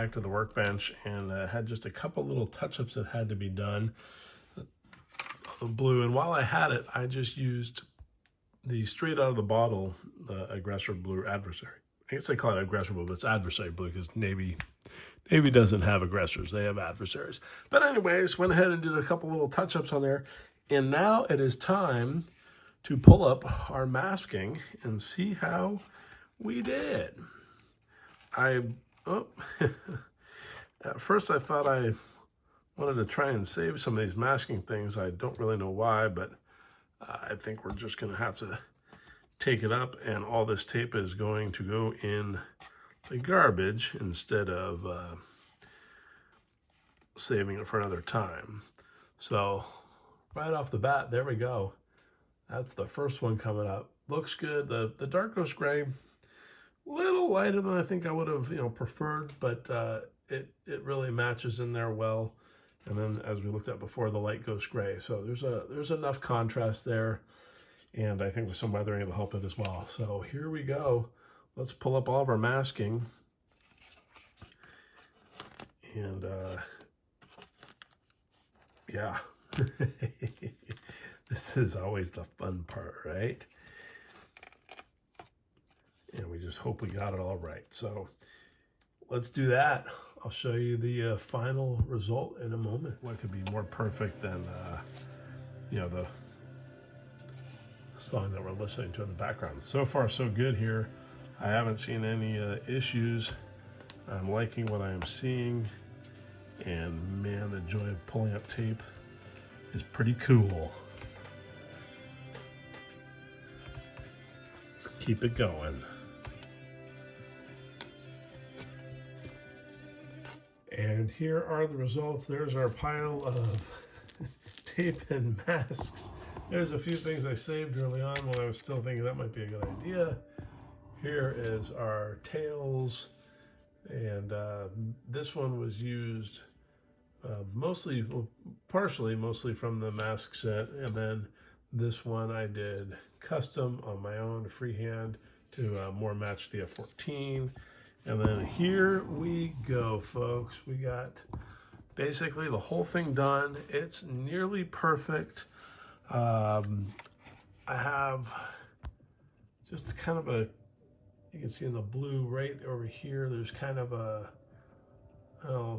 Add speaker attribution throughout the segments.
Speaker 1: back to the workbench and had just a couple little touch-ups that had to be done on the blue. And while I had it, I just used the straight out of the bottle Aggressor Blue Adversary. I guess they call it Aggressor Blue, but it's Adversary Blue because Navy doesn't have aggressors. They have adversaries. But anyways, went ahead and did a couple little touch-ups on there. And now it is time to pull up our masking and see how we did. At first I thought I wanted to try and save some of these masking things. I don't really know why, but I think we're just going to have to take it up, and all this tape is going to go in the garbage instead of saving it for another time. So right off the bat, there we go. That's the first one coming up. Looks good. The dark ghost gray, a little lighter than I think I would have preferred, but it really matches in there well. And then as we looked at before, the light ghost gray. So there's enough contrast there, and I think with some weathering it'll help it as well. So here we go. Let's pull up all of our masking. And yeah, this is always the fun part, right? And we just hope we got it all right. So let's do that. I'll show you the final result in a moment. What could be more perfect than, the song that we're listening to in the background. So far, so good here. I haven't seen any issues. I'm liking what I am seeing. And man, the joy of pulling up tape is pretty cool. Let's keep it going. And here are the results. There's our pile of tape and masks. There's a few things I saved early on when I was still thinking that might be a good idea. Here is our tails, and this one was used mostly from the mask set, and then this one I did custom on my own freehand to more match the F-14. And then here we go, folks. We got basically the whole thing done. It's nearly perfect. I have just kind of you can see in the blue right over here, there's kind of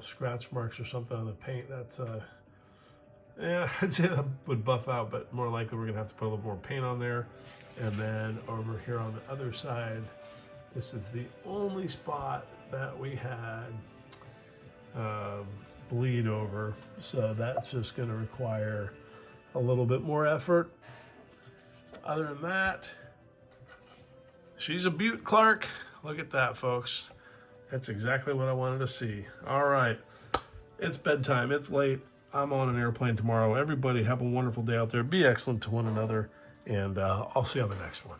Speaker 1: scratch marks or something on the paint. That's, yeah, I'd say that would buff out, but more likely we're gonna have to put a little more paint on there. And then over here on the other side, this is the only spot that we had bleed over. So that's just gonna require a little bit more effort. Other than that, she's a beaut, Clark. Look at that, folks. That's exactly what I wanted to see. All right, it's bedtime, it's late. I'm on an airplane tomorrow. Everybody have a wonderful day out there. Be excellent to one another, and I'll see you on the next one.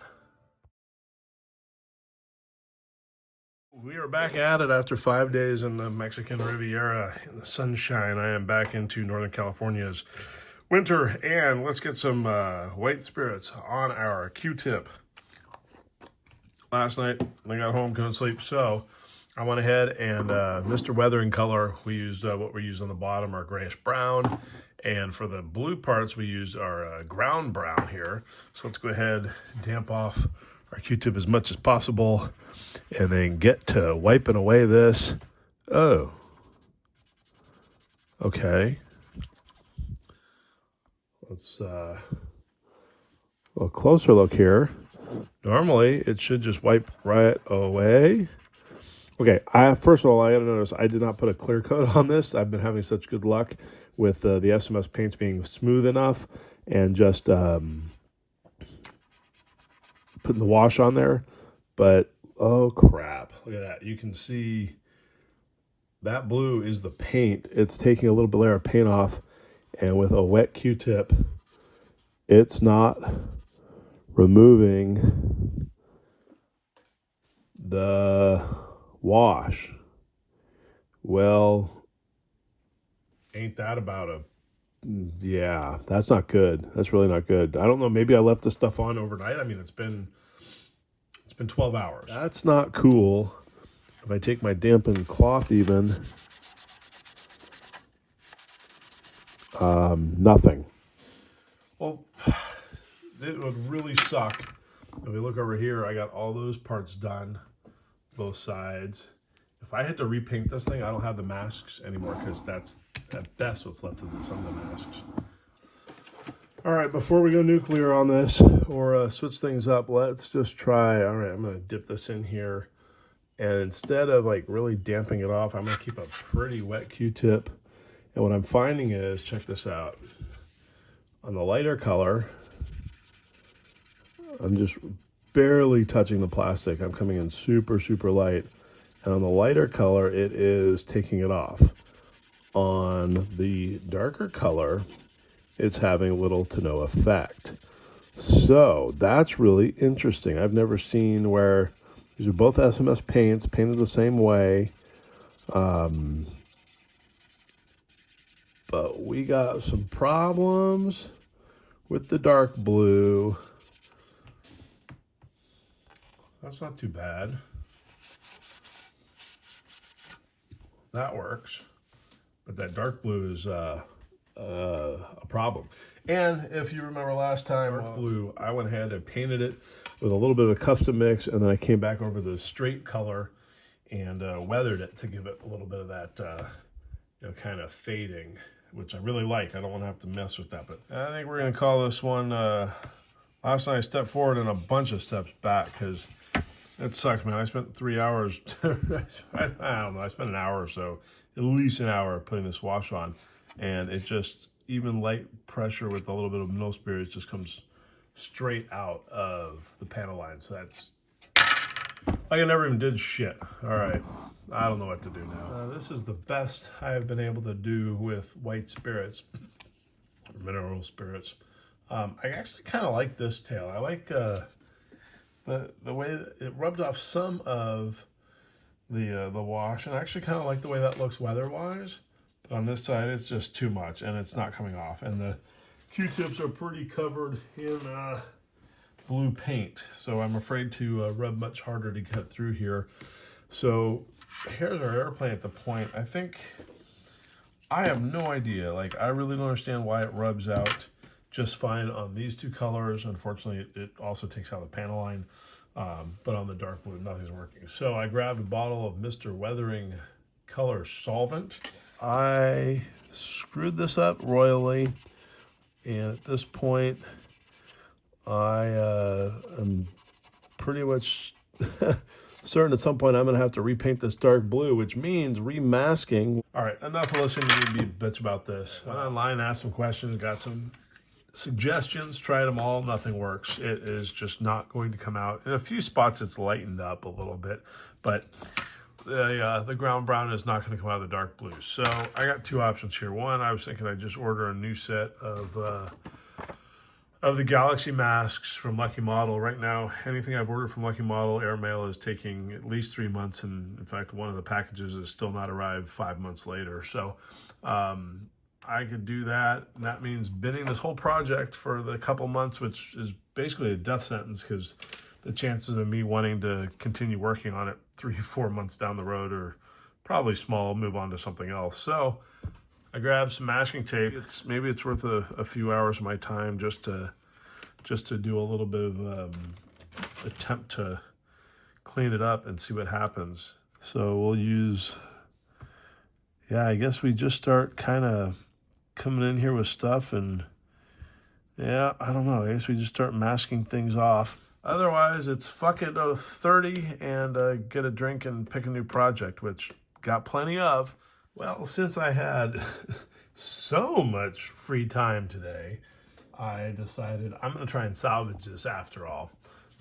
Speaker 1: We are back at it after 5 days in the Mexican Riviera in the sunshine. I am back into Northern California's winter, and let's get some white spirits on our Q-tip. Last night, I got home, couldn't sleep, so I went ahead and Mr. Weathering color, we used what we used on the bottom, our grayish brown, and for the blue parts, we used our ground brown here. So let's go ahead and damp off our Q-tip as much as possible, and then get to wiping away this. Oh, okay. Let's a little closer look here. Normally, it should just wipe right away. Okay, first of all, I gotta notice I did not put a clear coat on this. I've been having such good luck with the SMS paints being smooth enough and just putting the wash on there. But oh crap, look at that. You can see that blue is the paint. It's taking a little bit layer of paint off, and with a wet Q-tip, it's not removing the wash. Well, ain't that about a... Yeah, that's not good. That's really not good. I don't know, maybe I left the stuff on overnight. I mean, it's been 12 hours. That's not cool. If I take my dampened cloth even, nothing. Well, it would really suck. If we look over here, I got all those parts done, both sides. If I had to repaint this thing, I don't have the masks anymore because that's at best what's left of some of the masks. All right, before we go nuclear on this or switch things up, let's just try. All right, I'm going to dip this in here. And instead of like really damping it off, I'm going to keep a pretty wet Q-tip. And what I'm finding is, check this out. On the lighter color, I'm just barely touching the plastic. I'm coming in super, super light. And on the lighter color, it is taking it off. On the darker color, it's having little to no effect. So that's really interesting. I've never seen where these are both SMS paints, painted the same way. But we got some problems with the dark blue. That's not too bad. That works. But that dark blue is a problem. And if you remember last time, dark blue, I went ahead and painted it with a little bit of a custom mix, and then I came back over the straight color and weathered it to give it a little bit of that kind of fading, which I really like. I don't want to have to mess with that, but I think we're going to call this one last night step forward and a bunch of steps back, because it sucks, man. I spent 3 hours. I don't know. I spent an hour or so, at least an hour, putting this wash on, and it just, even light pressure with a little bit of mineral spirits, just comes straight out of the panel line. So that's, like, I never even did shit. All right, I don't know what to do now. This is the best I have been able to do with white spirits, mineral spirits. I actually kind of like this tail. I like the way that it rubbed off some of the wash, and I actually kind of like the way that looks weather-wise. But on this side, it's just too much, and it's not coming off. And the Q-tips are pretty covered in blue paint, so I'm afraid to rub much harder to get through here. So here's our airplane at the point. I think, I have no idea. Like, I really don't understand why it rubs out just fine on these two colors. Unfortunately, it also takes out the panel line, but on the dark blue, nothing's working. So I grabbed a bottle of Mr. Weathering Color Solvent. I screwed this up royally, and at this point, I am pretty much certain at some point I'm going to have to repaint this dark blue, which means remasking. All right, enough of listening to me be bitch about this. Went online, asked some questions, got some suggestions, tried them all, nothing works. It is just not going to come out. In a few spots, it's lightened up a little bit, but the ground brown is not going to come out of the dark blue. So I got two options here. One, I was thinking I'd just order a new set of the Galaxy masks from Lucky Model. Right now, anything I've ordered from Lucky Model airmail is taking at least 3 months, and in fact, one of the packages has still not arrived 5 months later. So I could do that. And that means binning this whole project for the couple months, which is basically a death sentence, because the chances of me wanting to continue working on it 3 or 4 months down the road are probably small. I'll move on to something else. So I grabbed some masking tape. Maybe it's worth a few hours of my time just to do a little bit of attempt to clean it up and see what happens. So we'll use, yeah, I guess we just start kind of coming in here with stuff, and yeah, I don't know. I guess we just start masking things off. Otherwise, it's fuck it 30 and get a drink and pick a new project, which got plenty of. Well, since I had so much free time today, I decided I'm going to try and salvage this after all.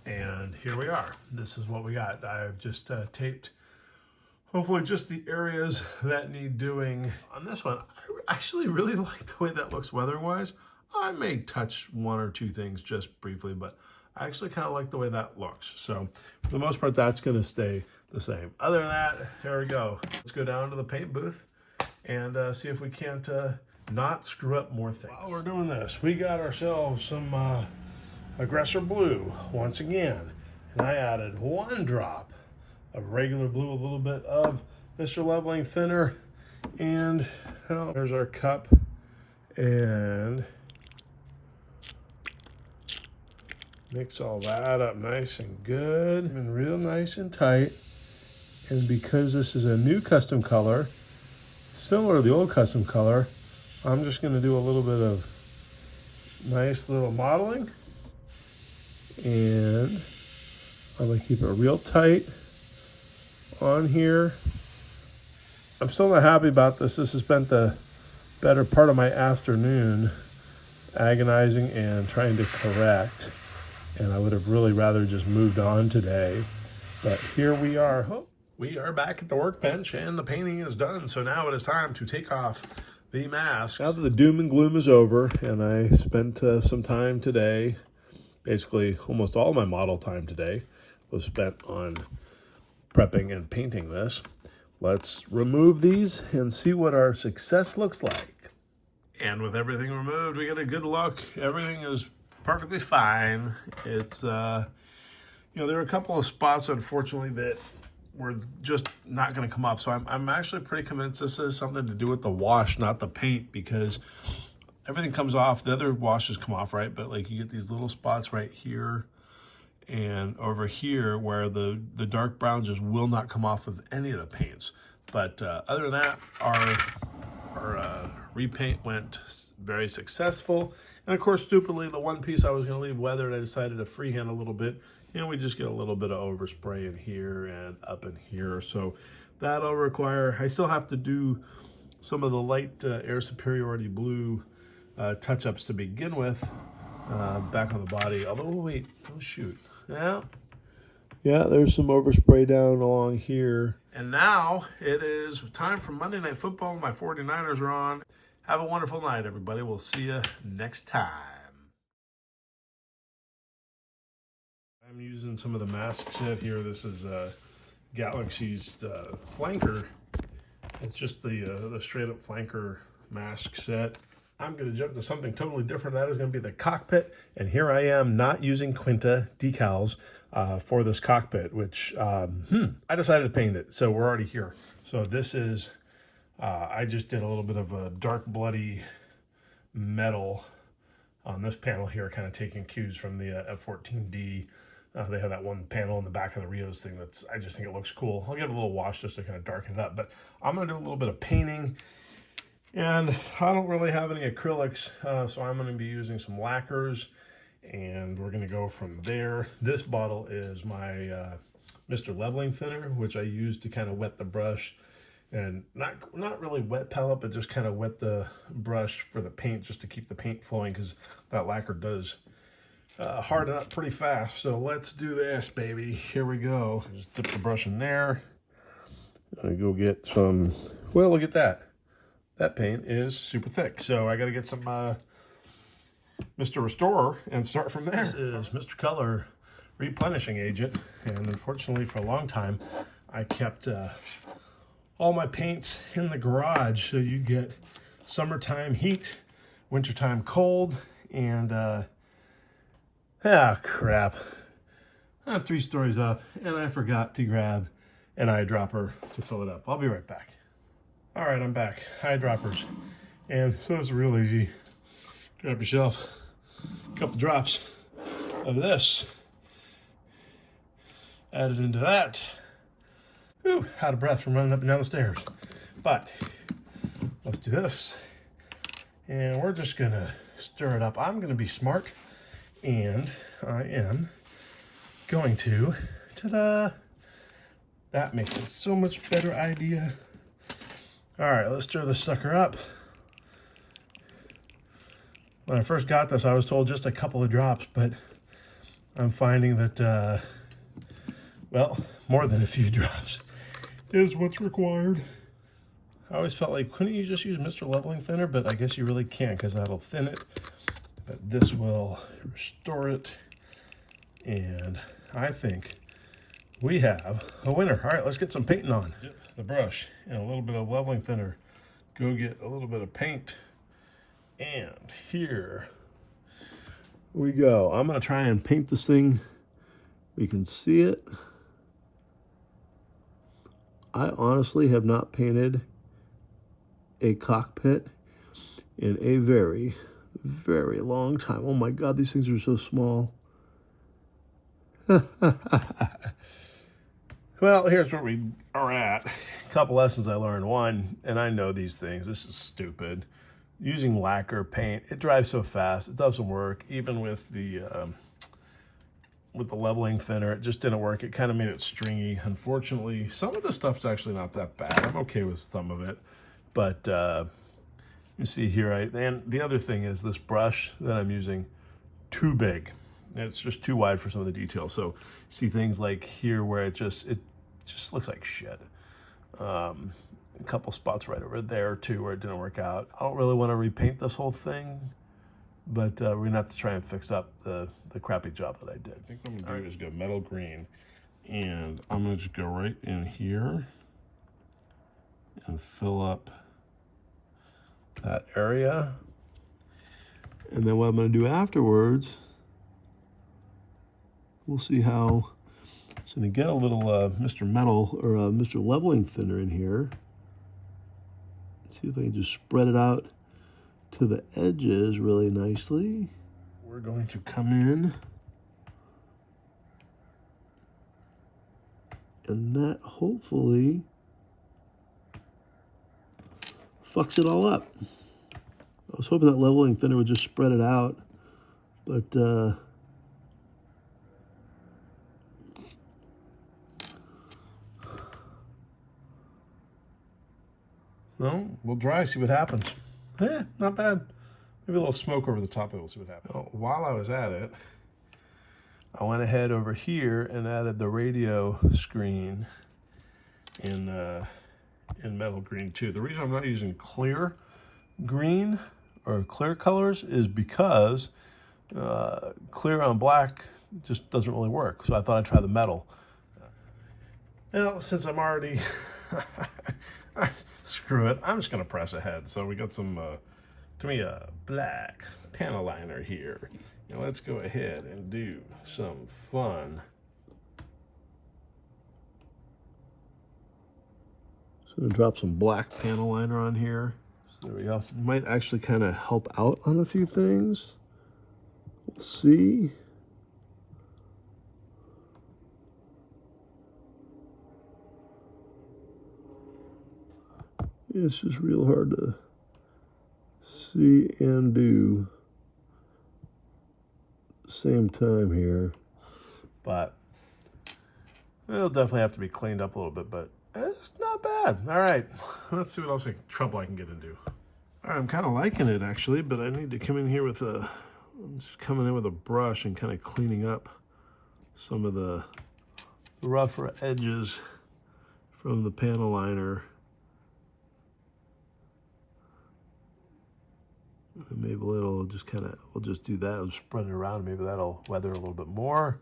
Speaker 1: And here we are. This is what we got. I've just taped, hopefully, just the areas that need doing. On this one, I actually really like the way that looks weather-wise. I may touch one or two things just briefly, but I actually kind of like the way that looks. So for the most part, that's going to stay the same. Other than that, here we go. Let's go down to the paint booth and see if we can't not screw up more things. While we're doing this, we got ourselves some Aggressor Blue once again. And I added 1 drop of regular blue, a little bit of Mr. Leveling Thinner, and well, there's our cup. And mix all that up nice and good and real nice and tight. And because this is a new custom color, similar to the old custom color, I'm just going to do a little bit of nice little modeling. And I'm going to keep it real tight on here. I'm still not happy about this. This has spent the better part of my afternoon agonizing and trying to correct. And I would have really rather just moved on today. But here we are. Oh, we are back at the workbench and the painting is done. So now it is time to take off the mask. Now that the doom and gloom is over and I spent some time today, basically almost all my model time today was spent on prepping and painting this. Let's remove these and see what our success looks like. And with everything removed, we get a good look. Everything is perfectly fine. It's, you know, there are a couple of spots, unfortunately, that were just not going to come up. So I'm actually pretty convinced this is something to do with the wash, not the paint, because everything comes off. The other washes come off, right? But like you get these little spots right here and over here where the dark brown just will not come off of any of the paints. But other than that, our repaint went very successful. And of course, stupidly, the one piece I was going to leave weathered, I decided to freehand a little bit. And we just get a little bit of overspray in here and up in here. So that'll require, I still have to do some of the light air superiority blue touch-ups to begin with back on the body. Although, wait, oh shoot. Yeah, there's some overspray down along here. And now it is time for Monday Night Football. My 49ers are on. Have a wonderful night, everybody. We'll see you next time. I'm using some of the mask set here. This is Galaxy's flanker. It's just the straight up flanker mask set. I'm going to jump to something totally different. That is going to be the cockpit. And here I am not using Quinta decals for this cockpit, which I decided to paint it. So we're already here. So this is, I just did a little bit of a dark bloody metal on this panel here, kind of taking cues from the F-14D. They have that one panel in the back of the Rios thing that's, I just think it looks cool. I'll give it a little wash just to kind of darken it up, but I'm going to do a little bit of painting. And I don't really have any acrylics, so I'm going to be using some lacquers, and we're going to go from there. This bottle is my Mr. Leveling Thinner, which I use to kind of wet the brush, and not really wet palette, but just kind of wet the brush for the paint, just to keep the paint flowing, because that lacquer does harden up pretty fast. So let's do this, baby. Here we go. Just dip the brush in there. I go get some, well, look at that. That paint is super thick. So I got to get some Mr. Restorer and start from there. This is Mr. Color replenishing agent. And unfortunately for a long time, I kept all my paints in the garage. So you get summertime heat, wintertime cold, and crap. I'm 3 stories up and I forgot to grab an eyedropper to fill it up. I'll be right back. All right, I'm back. Eyedroppers. And so it's real easy. Grab yourself a couple drops of this. Add it into that. Whew, out of breath from running up and down the stairs. But let's do this. And we're just gonna stir it up. I'm gonna be smart. And I am going to, ta-da! That makes it so much better idea. All right, let's stir this sucker up. When I first got this, I was told just a couple of drops, but I'm finding that, well, more than a few drops is what's required. I always felt like, couldn't you just use Mr. Leveling Thinner? But I guess you really can't, because that'll thin it. But this will restore it. And I think we have a winner. All right, let's get some painting on. Dip the brush and a little bit of leveling thinner. Go get a little bit of paint. And here we go. I'm gonna try and paint this thing. We can see it.
Speaker 2: I honestly have not painted a cockpit in a very, very long time. Oh my God, these things are so small.
Speaker 1: Well, here's where we are at. A couple lessons I learned. One, and I know these things, this is stupid. Using lacquer paint, it dries so fast, it doesn't work. Even with the leveling thinner, it just didn't work. It kind of made it stringy. Unfortunately, some of the stuff's actually not that bad. I'm okay with some of it. But you see here, and the other thing is this brush that I'm using, too big. It's just too wide for some of the details. So see things like here where it just looks like shit. A couple spots right over there too where it didn't work out. I don't really want to repaint this whole thing, but we're gonna have to try and fix up the crappy job that I did. I think what I'm gonna do is go metal green, and I'm gonna just go right in here and fill up that area.
Speaker 2: And then what I'm gonna do afterwards, we'll see how,
Speaker 1: so to get a little
Speaker 2: Mr. Metal or Mr. Leveling Thinner in here. Let's see if I can just spread it out to the edges really nicely.
Speaker 1: We're going to come in,
Speaker 2: and that hopefully fucks it all up. I was hoping that leveling thinner would just spread it out, but
Speaker 1: no, we'll dry, see what happens. Not bad. Maybe a little smoke over the top of it, we'll see what happens. Oh, while I was at it, I went ahead over here and added the radio screen in metal green too. The reason I'm not using clear green or clear colors is because clear on black just doesn't really work. So I thought I'd try the metal. Well, since I'm already screw it, I'm just gonna press ahead. So we got some to me a black panel liner here. Now let's go ahead and do some fun.
Speaker 2: So I'm gonna drop some black panel liner on here.
Speaker 1: So there we go.
Speaker 2: It might actually kind of help out on a few things. We'll see. It's just real hard to see and do at the same time here.
Speaker 1: But it'll definitely have to be cleaned up a little bit, but it's not bad. All right, let's see what else trouble I can get into. All right, I'm kind of liking it actually, but I need to come in here with I'm just coming in with a brush and kind of cleaning up some of the rougher edges from the panel liner. And maybe a little, we'll just do that. We'll spread it around. Maybe that'll weather a little bit more.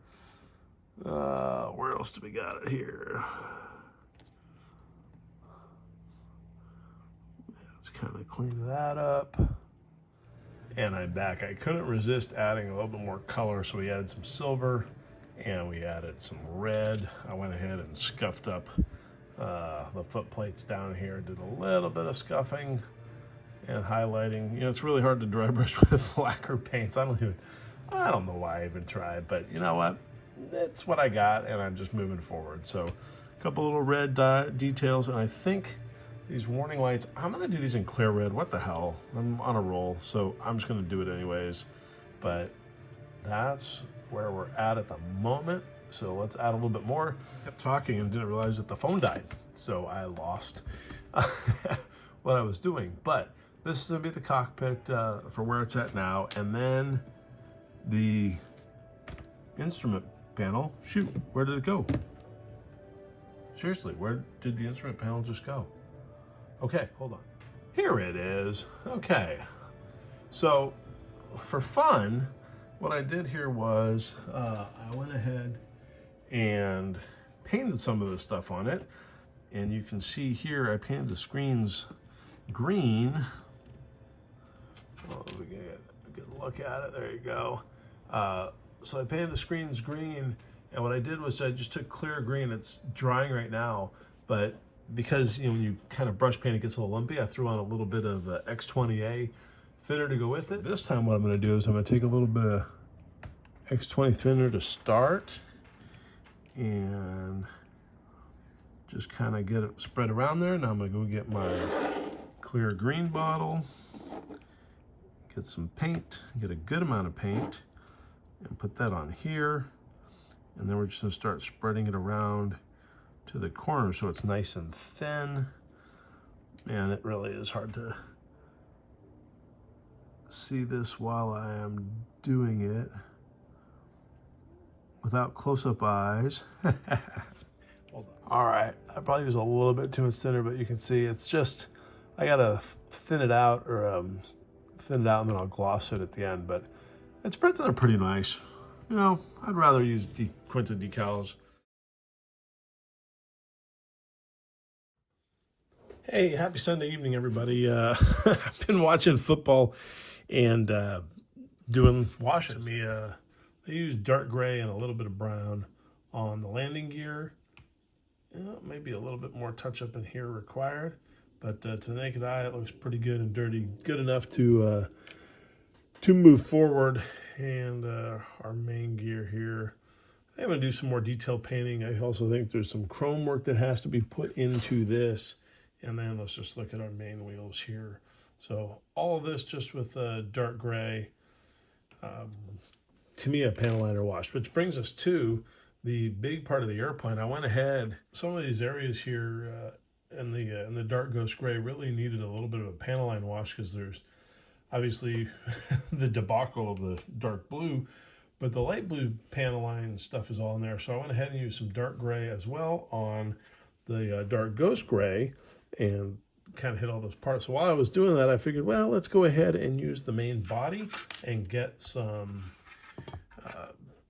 Speaker 1: Where else do we got it here? Let's kind of clean that up. And I'm back. I couldn't resist adding a little bit more color, so we added some silver and we added some red. I went ahead and scuffed up the foot plates down here, did a little bit of scuffing and highlighting. You know, it's really hard to dry brush with lacquer paints. I don't know why I even tried, but you know what? It's what I got, and I'm just moving forward. So a couple little red details, and I think these warning lights, I'm gonna do these in clear red. What the hell? I'm on a roll, so I'm just gonna do it anyways. But that's where we're at the moment. So let's add a little bit more. I kept talking and didn't realize that the phone died. So I lost what I was doing. But this is gonna be the cockpit for where it's at now. And then the instrument panel, shoot, where did it go? Seriously, where did the instrument panel just go? Okay, hold on. Here it is. Okay. So for fun, what I did here was I went ahead and painted some of this stuff on it. And you can see here, I painted the screens green. Oh, we get a good look at it. There you go. So I painted the screens green, and what I did was I just took clear green. It's drying right now, but because when you kind of brush paint, it gets a little lumpy. I threw on a little bit of X20A thinner to go with it. This time what I'm going to do is I'm going to take a little bit of X20 thinner to start and just kind of get it spread around there. Now I'm going to go get my clear green bottle, get some paint, get a good amount of paint, and put that on here. And then we're just going to start spreading it around to the corner so it's nice and thin. Man, it really is hard to see this while I am doing it without close-up eyes. All right, I probably use a little bit too much thinner, but you can see it's just, I gotta thin it out, or thin it out and then I'll gloss it at the end, but it spreads out pretty nice. I'd rather use Quinta decals. Hey, happy Sunday evening, everybody. I've been watching football and doing washes. They use dark gray and a little bit of brown on the landing gear. Maybe a little bit more touch-up in here required, but to the naked eye, it looks pretty good and dirty, good enough to move forward. And our main gear here, I'm going to do some more detailed painting. I also think there's some chrome work that has to be put into this. And then let's just look at our main wheels here. So all of this just with dark gray, to me a panel liner wash, which brings us to the big part of the airplane. I went ahead, some of these areas here in the dark ghost gray really needed a little bit of a panel line wash, because there's obviously the debacle of the dark blue, but the light blue panel line stuff is all in there. So I went ahead and used some dark gray as well on the dark ghost gray and kind of hit all those parts. So while I was doing that, I figured, well, let's go ahead and use the main body and get some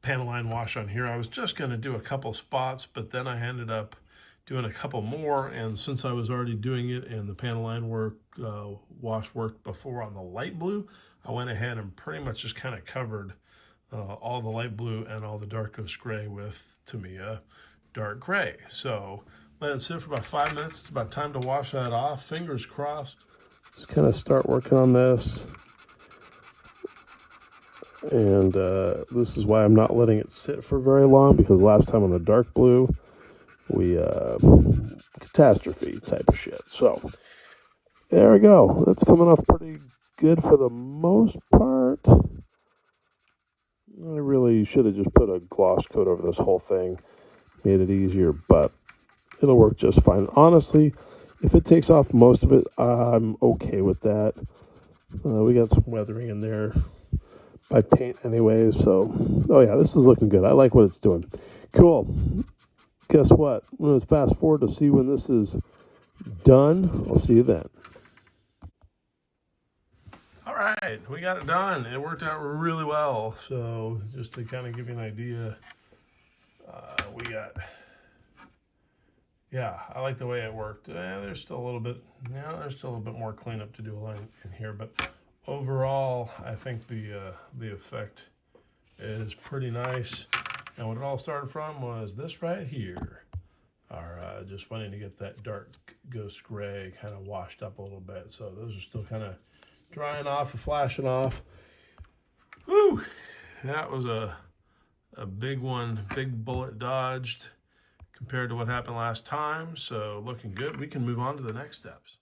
Speaker 1: panel line wash on here. I was just going to do a couple spots, but then I ended up doing a couple more, and since I was already doing it and the panel line work wash worked before on the light blue, I went ahead and pretty much just kind of covered all the light blue and all the dark ghost gray with Tamiya dark gray. So let it sit for about 5 minutes. It's about time to wash that off. Fingers crossed. Just kind of start working on this. And this is why I'm not letting it sit for very long, because last time on the dark blue, we catastrophe type of shit. So there we go. That's coming off pretty good for the most part. I really should have just put a gloss coat over this whole thing, made it easier, but it'll work just fine. Honestly, if it takes off most of it, I'm okay with that. We got some weathering in there by paint anyway, so oh yeah, this is looking good. I like what it's doing. Cool. Guess what? Let's fast forward to see when this is done. I'll see you then. All right, we got it done. It worked out really well. So just to kind of give you an idea, we got, yeah, I like the way it worked. There's still a little bit, there's still a little bit more cleanup to do in here, but overall, I think the effect is pretty nice. And what it all started from was this right here. Just wanting to get that dark ghost gray kind of washed up a little bit. So those are still kind of drying off and flashing off. Woo! That was a big one, big bullet dodged compared to what happened last time. So looking good. We can move on to the next steps.